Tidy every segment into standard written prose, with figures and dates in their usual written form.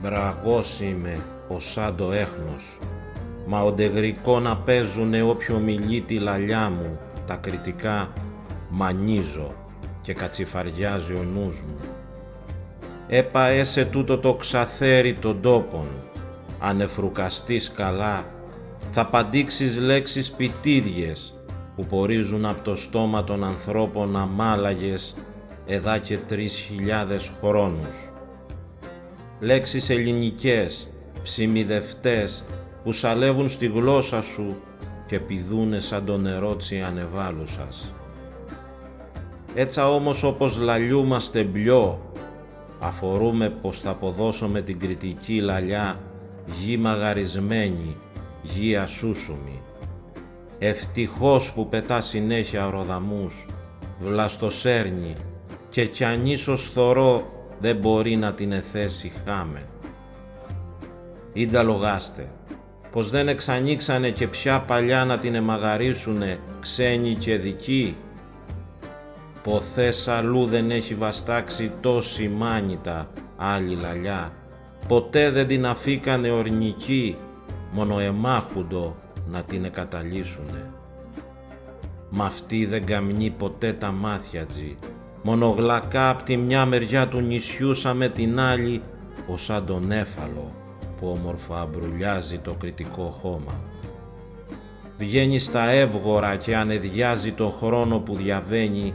Μπραγός είμαι σαν το έχνος, μα οντεγρικό να παίζουνε όποιο μιλεί τη λαλιά μου, τα κριτικά μανίζω και κατσιφαριάζει ο νους μου. Έπαε τούτο το ξαθέρι των τόπων, αν εφρουκαστείς καλά, θα παντήξεις λέξεις πιτίδιες που πορίζουν από το στόμα των ανθρώπων αμάλαγες εδά και 3.000 χρόνους. Λέξεις ελληνικές, ψιμιδευτές, που σαλεύουν στη γλώσσα σου και πηδούνε σαν το νερό τσιανεβάλουσας. Έτσι όμως όπως λαλιούμαστε μπλιό, αφορούμε πως θα αποδώσουμε την κριτική λαλιά γη μαγαρισμένη, γη ασούσουμη. Ευτυχώς που πετά συνέχεια ροδαμούς, βλαστοσέρνη και κι αν ίσως θωρώ δεν μπορεί να την εθέσει χάμε. Ήντα λογάστε, πως δεν εξανοίξανε και πια παλιά να την εμαγαρίσουνε ξένοι και δικοί. Ποθές αλλού δεν έχει βαστάξει τόση μάνιτα άλλη λαλιά, ποτέ δεν την αφήκανε ορνικοί, μόνο εμάχουντο να την εκαταλύσουνε. Μ' αυτή δεν καμνεί ποτέ τα μάτια τζι, μόνο γλακά απ' τη μια μεριά του νησιού σαν με την άλλη, ως σαν τον έφαλο που όμορφα αμπρουλιάζει το κριτικό χώμα. Βγαίνει στα εύγορα και ανεδιάζει το χρόνο που διαβαίνει,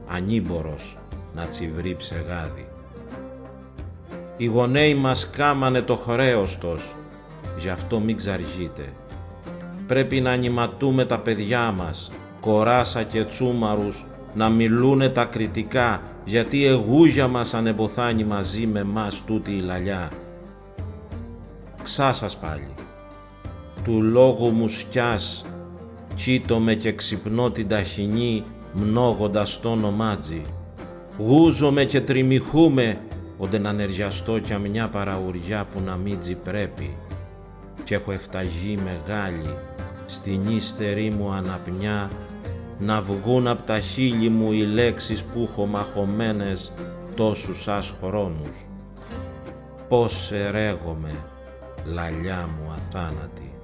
ανήμπορος να τσιβρεί ψεγάδι. Οι γονέοι μας κάμανε το χρέος τους, γι' αυτό μην ξαργείτε. Πρέπει να ανηματούμε τα παιδιά μας, κοράσα και τσούμαρους, να μιλούνε τα κριτικά, γιατί εγούγια μας ανεμποθάνει μαζί με μας τούτη η λαλιά. Ξάσας πάλι, του λόγου μου σκιάς, κοίτομαι και ξυπνώ την ταχινή, μνόγοντας το όνομάτζι. Γούζομαι και τριμιχούμε, όντε να νεριαστώ κι μια παραουριά που να μην πρέπει. Κι έχω εκταγή μεγάλη, στην ύστερη μου αναπνιά, να βγουν απ' τα χείλη μου οι λέξεις που έχω μαχωμένες τόσους χρόνους. Πώς ερέγομαι, λαλιά μου αθάνατη.